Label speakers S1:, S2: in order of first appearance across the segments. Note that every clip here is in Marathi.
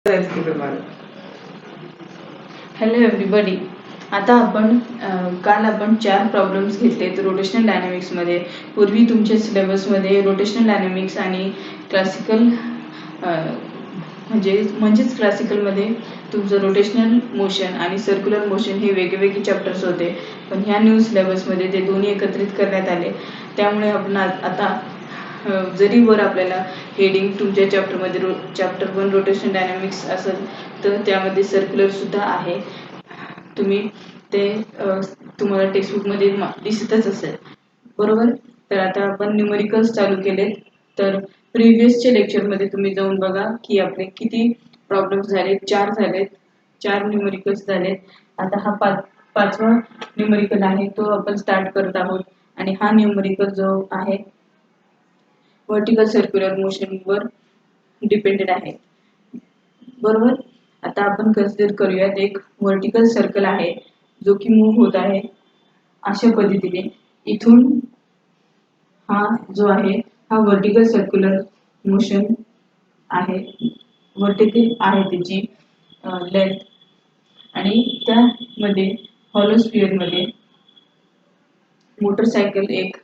S1: Hello everybody. आता आपण काल आपण 4 प्रॉब्लेम्स घेतलेत रोटेशनल डायनॅमिक्समध्ये. पूर्वी तुमच्या सिलेबसमध्ये रोटेशनल डायनॅमिक्स आणि क्लासिकल म्हणजेच क्लासिकलमध्ये तुमचं रोटेशनल मोशन आणि सर्क्युलर मोशन हे वेगवेगळे चॅप्टर्स होते, पण ह्या न्यू सिलेबसमध्ये ते दोन्ही एकत्रित करण्यात आले. त्यामुळे आपण आता जरी वर आपल्याला हेडिंग तुमच्या चॅप्टरमध्ये चॅप्टर 1 रोटेशनल डायनॅमिक्स असेल तर त्यामध्ये सर्क्युलरसुद्धा आहे. तुम्ही ते तुम्हाला टेक्स्टबुकमध्ये दिसतच असेल, बरोबर. तर आता आपण न्यूमेरिकल्स चालू केले. तर प्रिव्हियसच्या लेक्चरमध्ये तुम्ही जाऊन बघा की आपले किती प्रॉब्लेम्स झाले. 4 झालेत, 4 न्यूमेरिकल्स झालेत. आता हा पाचवा न्यूमेरिकल आहे तो आपण स्टार्ट करत आहोत. आणि हा न्यूमेरिकल जो आहे व्हर्टिकल सर्क्युलर मोशनवर डिपेंडेड आहे, बरोबर. आता आपण कन्सिडर करूयात एक व्हर्टिकल सर्कल आहे जो की मूव्ह होत आहे अशा पद्धतीने. इथून हा जो आहे हा व्हर्टिकल सर्क्युलर मोशन आहे, व्हर्टिकल आहे त्याची लेंथ. आणि त्यामध्ये हॉलो स्फिअरमध्ये मोटरसायकल एक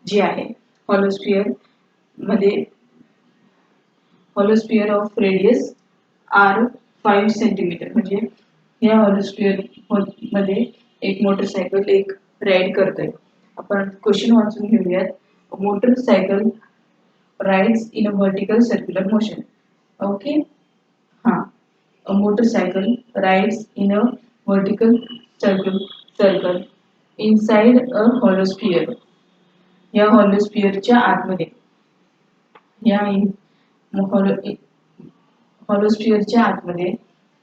S1: जी आहे hollow sphere of radius r 5 centimetre, म्हणजे या हॉलो स्फिअर मध्ये एक मोटरसायकल एक राईड करतोय. आपण क्वेश्चन वाचून घेऊयात. Motorcycle rides in a vertical circular motion. Okay. a motorcycle rides in a vertical circle inside a hollow sphere. या hollow sphere च्या आतमध्ये, या hollow sphere च्या आतमध्ये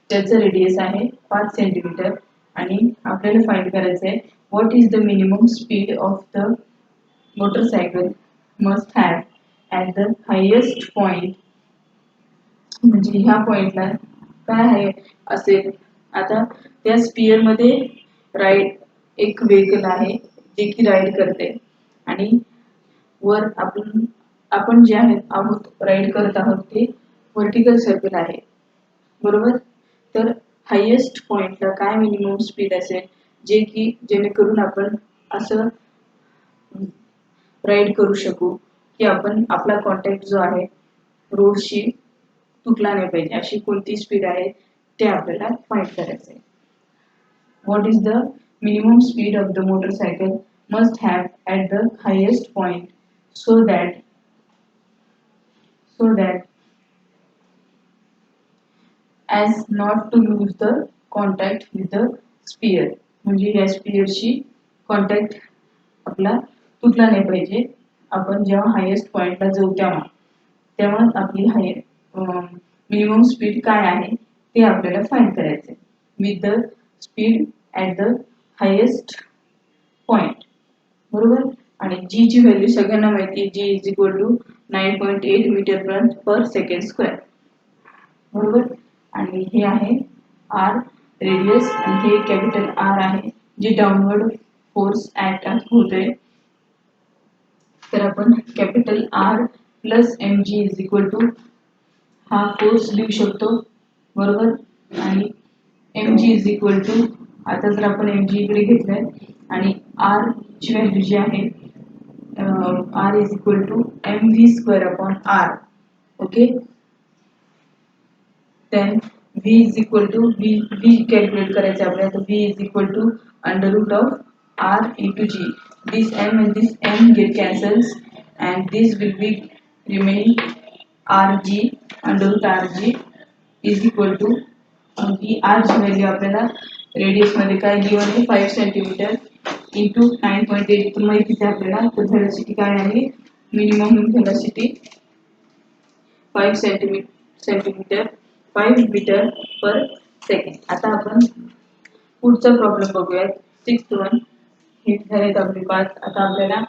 S1: त्याचं रेडियस आहे 5 सेंटीमीटर. आणि आपल्याला फाइंड करायचं आहे what is the minimum speed of the motorcycle must have at the highest point. म्हणजे ह्या पॉइंटला काय आहे असेल. आता त्या स्फिअर मध्ये एक व्हेकल आहे जे की राईड करते. आणि वर आपण जे आहोत राईड करत आहोत ते व्हर्टिकल सर्कल आहे, बरोबर. तर हायेस्ट पॉइंटला काय मिनिमम स्पीड असेल जेणेकरून आपण असं राईड करू शकू की आपण आपला कॉन्टॅक्ट जो आहे रोडशी तुटला नाही पाहिजे, अशी कोणती स्पीड आहे ते आपल्याला फाइंड करायचं आहे. What is the minimum speed of the motorcycle must have at the highest point so that as not to lose the contact with the sphere. म्हणजे या स्फिअरशी कॉन्टॅक्ट आपला तुटला नाही पाहिजे. आपण जेव्हा हायेस्ट पॉइंटला जाऊ तेव्हा आपली मिनिमम स्पीड काय आहे ते आपल्याला फाइंड करायचे with the speed at the highest point, बरोबर. आणि जी ची व्हॅल्यू सगळ्यांना माहिती आहे, g is equal to 9.8 metre per second square, बरोबर. आणि हे आहे आर रेडियस आणि हे कॅपिटल आर आहे जे डाउनवर्ड फोर्स ऍक्ट होतोय. तर आपण capital R plus M G is equal to हा फोर्स लिहू शकतो, बरोबर. आणि M G is equal to, आता जर आपण एम जी इकडे घेतलंय आणि आर ची व्हॅल्यू जी आहे R is equal to mv square upon r. Okay. Then v is equal to v calculate करायचं आपल्याला. तर v is equal to under root of r into g. This m and this m get cancels and this will be remaining rg under root rg is equal to he r ची व्हॅल्यू आपल्याला रेडियस मध्ये काय गिवन आहे 5 सेंटीमीटर into 9.8 तर माहितीच आहे आपल्याला. तर व्हेलॉसिटी काय आहे, minimum velocity 5 centimetre 5 metre per second. आता आपण पुढचा प्रॉब्लेम बघूयात. 6th वन हे झालेत आपले 5. आता आपल्याला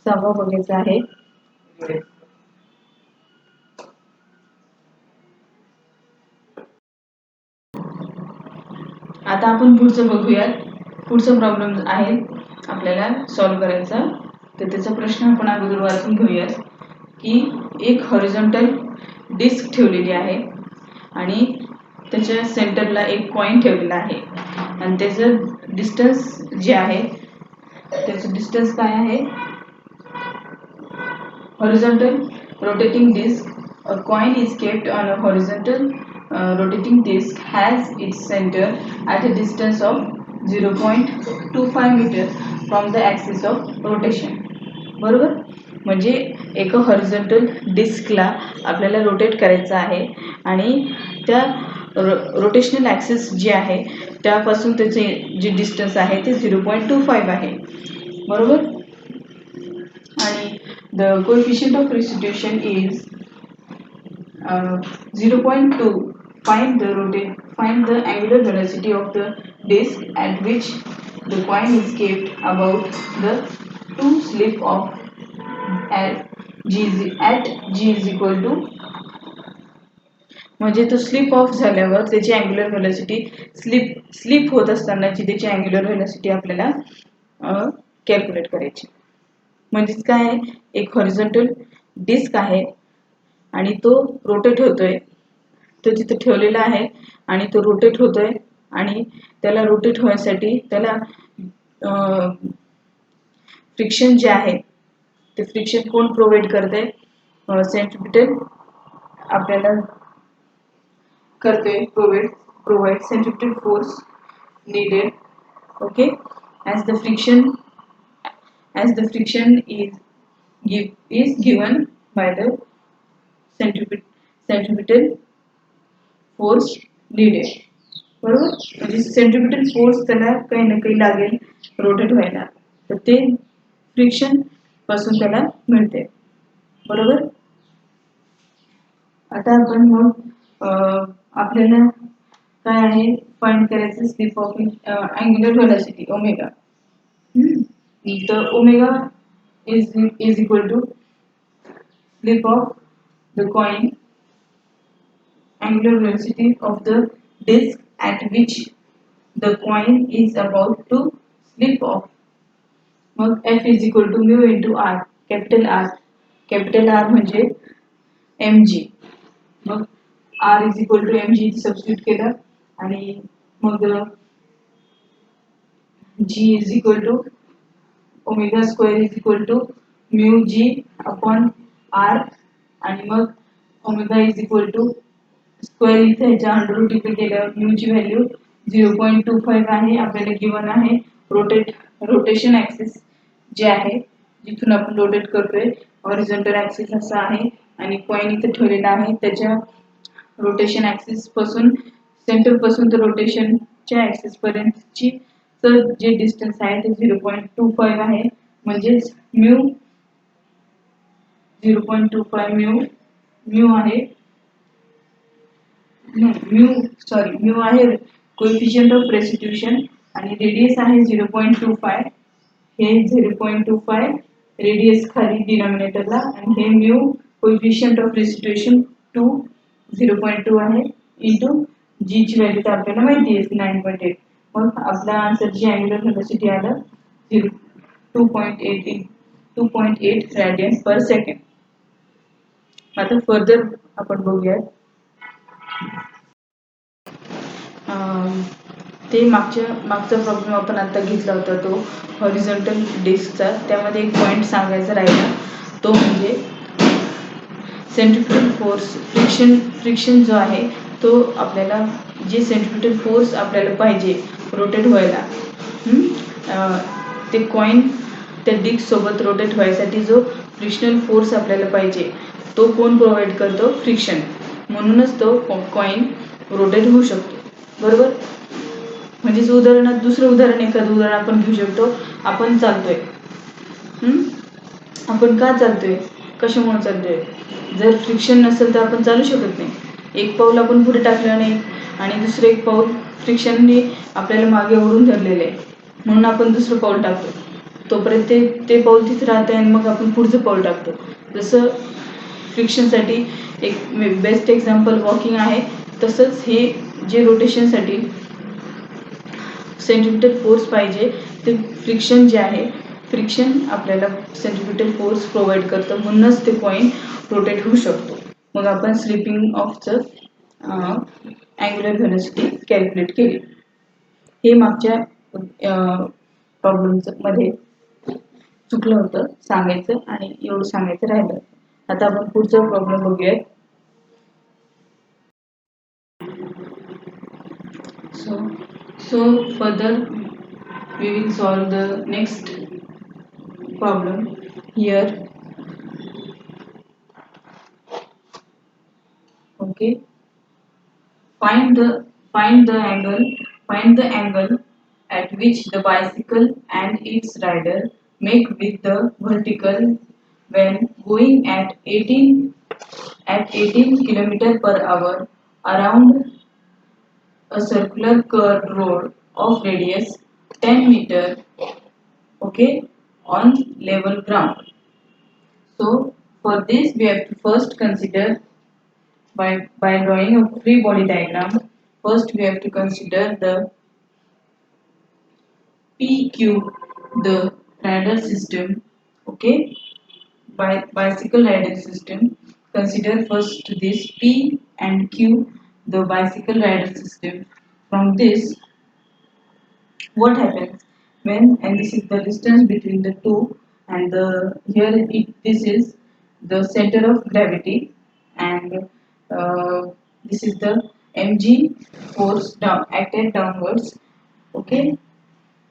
S1: 6वा बघायचा आहे. आता आपण पुढचं बघूयात. पुढचा प्रॉब्लेम आहे आपल्याला सॉल्व्ह करायचा. तर त्याचा प्रश्न आपण अगोदर वाचून घेऊयात की एक हॉरिझॉन्टल डिस्क ठेवलेली आहे आणि त्याच्या सेंटरला एक कॉइन ठेवलेला आहे आणि त्याचं डिस्टन्स जे आहे त्याचं डिस्टन्स काय आहे horizontal rotating disc. A coin is kept on a horizontal rotating disc has its center at a distance of 0.25 meter from the axis of rotation. बरोबर म्हणजे एका हॉरिझॉन्टल डिस्कला आपल्याला रोटेट करायचं आहे आणि त्या रोटेशनल ॲक्सिस जे आहे त्यापासून त्याचे जे डिस्टन्स आहे ते 0.25 आहे. बरोबर. आणि the coefficient of restitution is 0.2. Find the angular velocity of the disc at which the coin is kept about the two slip of at g is equal to. म्हणजे तो स्लिप ऑफ झाल्यावर त्याची अँग्युलर व्हेलॉसिटी स्लिप होत असतानाची त्याची अँग्युलर व्हेलॉसिटी आपल्याला कॅल्क्युलेट करायची. म्हणजेच काय आहे एक हॉरिझॉन्टल डिस्क आहे आणि तो रोटेट होतोय तो तिथे ठेवलेला आहे आणि तो रोटेट होतोय आणि त्याला रोटेट होण्यासाठी त्याला फ्रिक्शन जे आहे ते फ्रिक्शन कोण प्रोव्हाइड करते सेंट्रिपिटल आपल्याला करते provide centripetal force needed. Okay, as the friction is given by the centripetal force needed. बरोबर म्हणजे सेंट्रिपिटल फोर्स त्याला काही ना काही लागेल रोटेट व्हायला तर ते फ्रिक्शन पासून त्याला मिळते. बरोबर. आता आपण मग आपल्याला काय आहे फाइंड करायचं slip of angular velocity omega. तर omega is equal to slip of the coin, angular velocity of the disc at which the coin is about to slip off. मग F is equal to mu into R, capital R म्हणजे mg. मग R is equal to mg substitute केलं आणि मग G is equal to omega square is equal to mu G upon R आणि मग omega is equal to square इथे ह्याच्या अंडर रूट इथे केल्यावर म्यूची व्हॅल्यू 0.25 आहे आपल्याला गिवन आहे. रोटेशन ॲक्सिस जे आहे जिथून आपण रोटेट करतोय हॉरिझॉन्टल ॲक्सिस असा आहे आणि कॉइन इथे ठेवलेला आहे त्याच्या रोटेशन ॲक्सिस पासून सेंटर पासून तर रोटेशनच्या ॲक्सिस पर्यंतची तर जे डिस्टन्स आहे ते 0.25 आहे म्हणजेच म्यू 0.25 म्यू आहे म्यू आहे कोएफिशिएंट ऑफ रेस्टिट्यूशन आणि रेडियस आहे 0.25 हे 0.25 रेडियस खाली डिनॉमिनेटरला आणि हे म्यू कोएफिशिएंट ऑफ रेस्टिट्यूशन 0.2 आहे इनटू जी ची व्हॅल्यू तर आपल्याला माहिती आहे 9.8. मग आपला आन्सर जी अँग्युलर व्हेलॉसिटी आलं 2.8 रेडियन पर सेकंड. आता फर्दर आपण बघूयात ते मागचा प्रॉब्लेम आपण आता घेतला होता तो हॉरिझॉन्टल डिस्कचा. त्यामध्ये एक पॉइंट सांगायचा राहिला तो म्हणजे सेंट्रिपिटल फोर्स फ्रिक्शन जो आहे तो आपल्याला जे सेंट्रिपिटल फोर्स आपल्याला पाहिजे रोटेट व्हायला ते कॉइन त्या डिस्क सोबत रोटेट व्हायसाठी जो फ्रिक्शनल फोर्स आपल्याला पाहिजे तो कोण प्रोव्हाइड करतो फ्रिक्शन. म्हणूनच तो कॉइन रोटेट होऊ शकतो. बरोबर. म्हणजेच उदाहरणात दुसरं उदाहरण एखादं उदाहरण आपण घेऊ शकतो. आपण चालतोय आपण का चालतोय कशामुळे चालतोय जर फ्रिक्शन नसेल तर आपण चालू शकत नाही. एक पाऊल आपण पुढे टाकलं नाही आणि दुसरं एक पाऊल फ्रिक्शनने आपल्याला मागे ओढून धरलेलं आहे म्हणून आपण दुसरं पाऊल टाकतो तोपर्यंत ते पाऊल तिथे राहते आणि मग आपण पुढचं पाऊल टाकतो. जसं फ्रिक्शनसाठी एक बेस्ट एक्झाम्पल वॉकिंग आहे तसंच हे जे रोटेशनसाठी सेंट्रिपिटल फोर्स पाहिजे ते फ्रिक्शन जे आहे फ्रिक्शन आपल्याला सेंट्रिपिटल फोर्स प्रोव्हाइड करतं म्हणूनच ते कॉइन रोटेट होऊ शकतो. मग आपण स्लिपिंग ऑफचं अँग्युलर व्हेलोसिटी कॅल्क्युलेट केली. हे मागच्या प्रॉब्लेम्स मध्ये चुकलं होतं सांगायचं आणि एवढं सांगायचं राहिलं. आता आपण पुढचा प्रॉब्लेम बघूयात. So further we will solve the next problem here. Okay, find the angle at which the bicycle and its rider make with the vertical when going at 18 km per hour around a circular curved road of radius 10 meter, okay, on level ground. So for this we have to first consider by drawing a free body diagram. First we have to consider the PQ, the rider system, okay, bicycle rider system. Consider first this P and Q, the bicycle rider system. From this, what happens when, and this is the distance between the two, and this is the center of gravity, and this is the mg force down acted downwards. Okay,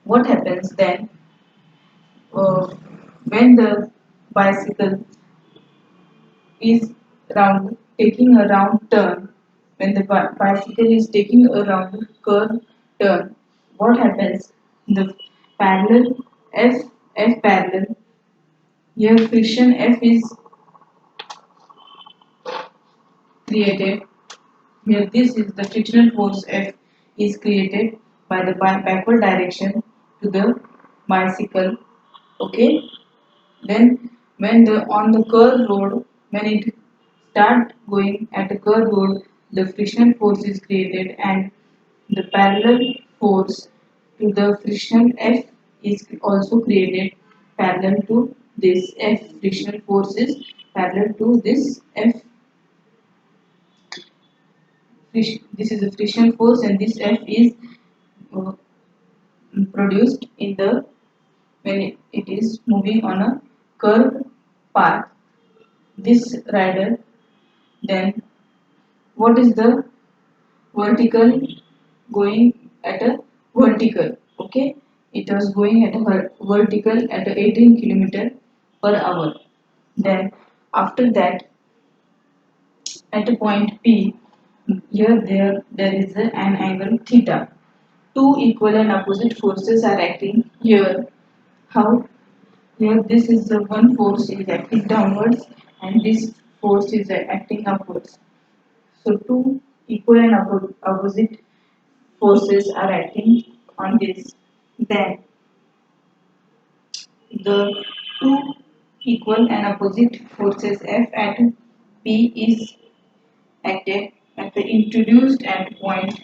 S1: what happens then uh, when the bicycle is taking a round turn, when the bicycle is taking a round curve turn, what happens? The parallel F parallel, here friction F is created. Here this is the frictional force F is created by the backward direction to the bicycle. Okay. Then when the on the curved road, when it start going at a curved road, the frictional force is created and the parallel force to the frictional F is also created parallel to this F. Frictional force is parallel to this F. This is the frictional force and this F is uh, produced in the when it is moving on a curved path. This rider, then what is the vertical, going at a vertical, okay, it was going at a vertical at a 18 km per hour. Then after that, at a point P, here there is an angle theta. Two equal and opposite forces are acting here. How? Here this is the one force is acting downwards and this force is acting upwards. So two equal and opposite forces are acting on this. Then the two equal and opposite forces F at P is acted at the introduced at point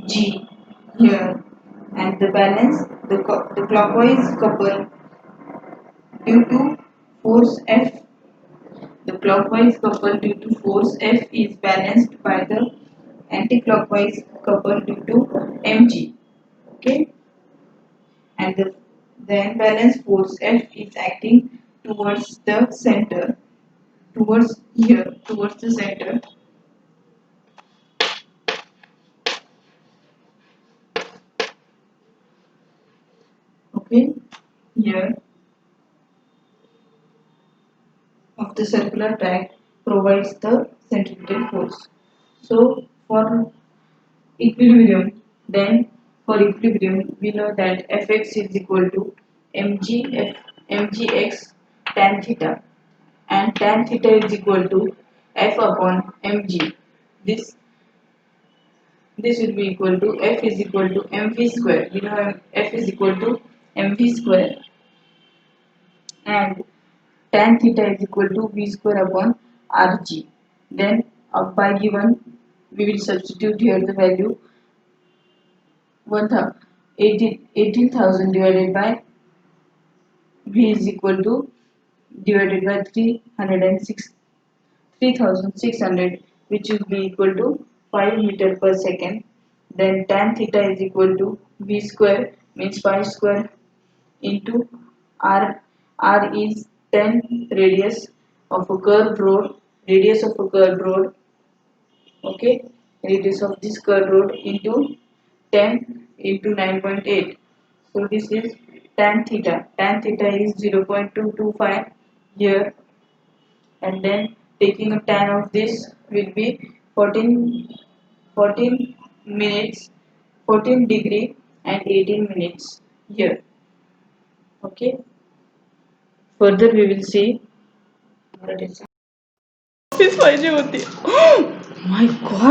S1: G here, and the balance the clockwise couple due to force F. The clockwise couple due to force F is balanced by the anti-clockwise couple due to mg. Okay, and the unbalanced force F is acting towards the center, towards the center. Okay, here of the circular track provides the centripetal force. So for equilibrium, then for equilibrium we know that Fx is equal to mgx tan theta, and tan theta is equal to F upon mg. This this will be equal to F is equal to mv square. We know F is equal to mv square, and tan theta is equal to v square upon rg. Then by given we will substitute here the value 18,000 divided by v is equal to divided by 306 3,600, which will be equal to 5 meter per second. Then tan theta is equal to v square means pi square into r. R is 10 radius of a curved road. Radius of a curved road. Okay, radius of this curved road into 10 into 9.8. So this is tan theta. Tan theta is 0.225 here, and then taking a tan of this will be 14 minutes, 14 degree and 18 minutes here. Okay. Further we will see. Office पाहिजे होती. Oh my god.